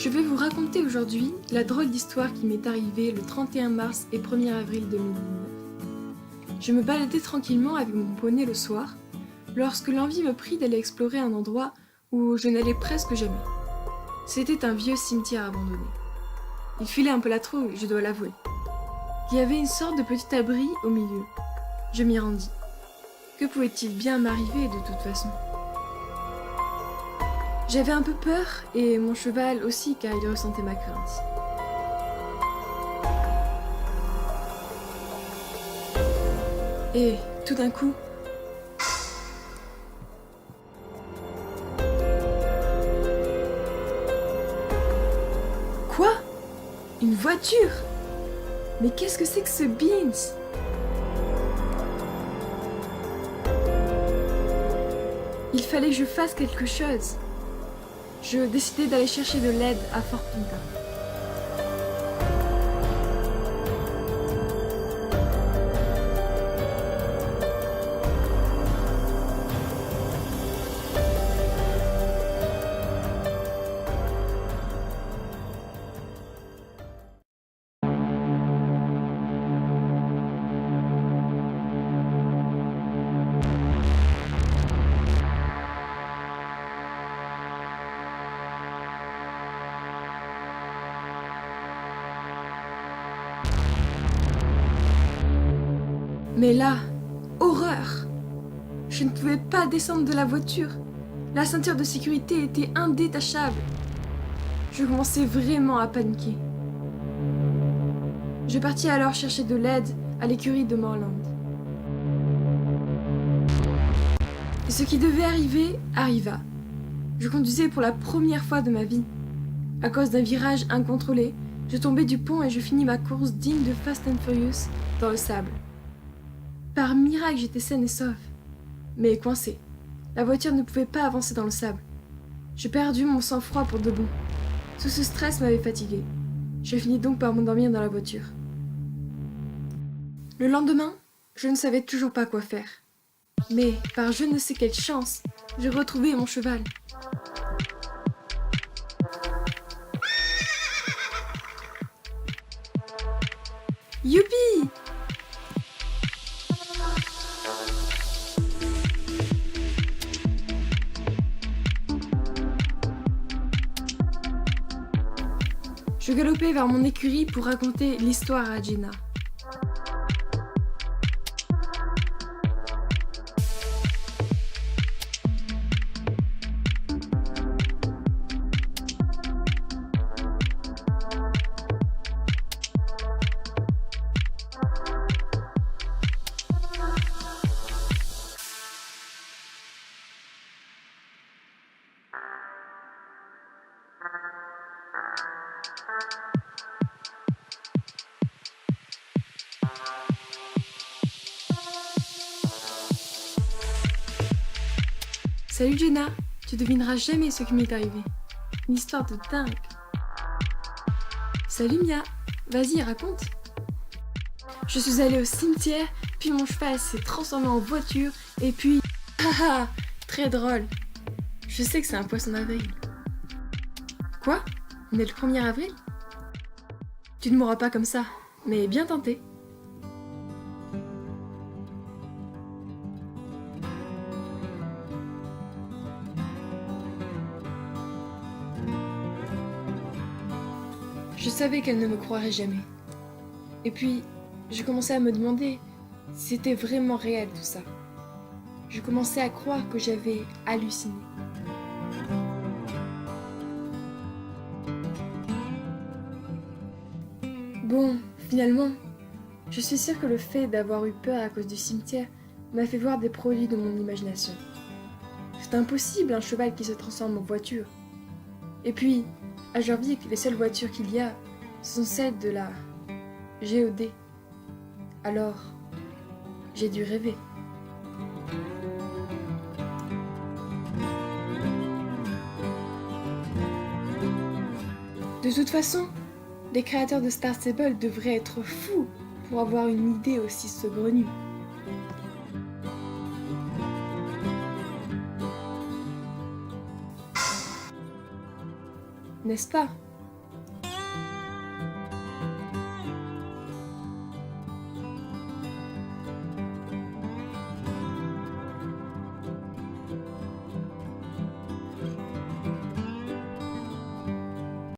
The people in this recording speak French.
Je vais vous raconter aujourd'hui la drôle d'histoire qui m'est arrivée le 31 mars et 1er avril 2019. Je me baladais tranquillement avec mon poney le soir, lorsque l'envie me prit d'aller explorer un endroit où je n'allais presque jamais. C'était un vieux cimetière abandonné. Il filait un peu la trouille, je dois l'avouer. Il y avait une sorte de petit abri au milieu. Je m'y rendis. Que pouvait-il bien m'arriver de toute façon ? J'avais un peu peur, et mon cheval aussi, car il ressentait ma crainte. Et tout d'un coup... Quoi ? Une voiture ? Mais qu'est-ce que c'est que ce Beans ? Il fallait que je fasse quelque chose. Je décidai d'aller chercher de l'aide à Fort Pinta. Mais là, horreur! Je ne pouvais pas descendre de la voiture. La ceinture de sécurité était indétachable. Je commençais vraiment à paniquer. Je partis alors chercher de l'aide à l'écurie de Morland. Et ce qui devait arriver, arriva. Je conduisais pour la première fois de ma vie. À cause d'un virage incontrôlé, je tombais du pont et je finis ma course digne de Fast and Furious dans le sable. Par miracle, j'étais saine et sauve. Mais coincée. La voiture ne pouvait pas avancer dans le sable. Je perdis mon sang-froid pour de bon. Tout ce stress m'avait fatiguée. Je finis donc par m'endormir dans la voiture. Le lendemain, je ne savais toujours pas quoi faire. Mais, par je ne sais quelle chance, j'ai retrouvé mon cheval. Youpi! Je galopais vers mon écurie pour raconter l'histoire à Jenna. Salut Jenna, tu devineras jamais ce qui m'est arrivé. Une histoire de dingue. Salut Mia, vas-y raconte. Je suis allée au cimetière, puis mon cheval s'est transformé en voiture, et puis... Haha, très drôle. Je sais que c'est un poisson d'avril. Quoi ? On est le 1er avril ? Tu ne mourras pas comme ça, mais bien tenté. Je savais qu'elle ne me croirait jamais. Et puis, je commençais à me demander si c'était vraiment réel tout ça. Je commençais à croire que j'avais halluciné. Bon, finalement, je suis sûre que le fait d'avoir eu peur à cause du cimetière m'a fait voir des produits de mon imagination. C'est impossible un cheval qui se transforme en voiture. Et puis, à Jorvik, les seules voitures qu'il y a, ce sont celles de la GOD. Alors, j'ai dû rêver. De toute façon, les créateurs de Star Stable devraient être fous pour avoir une idée aussi saugrenue. N'est-ce pas ?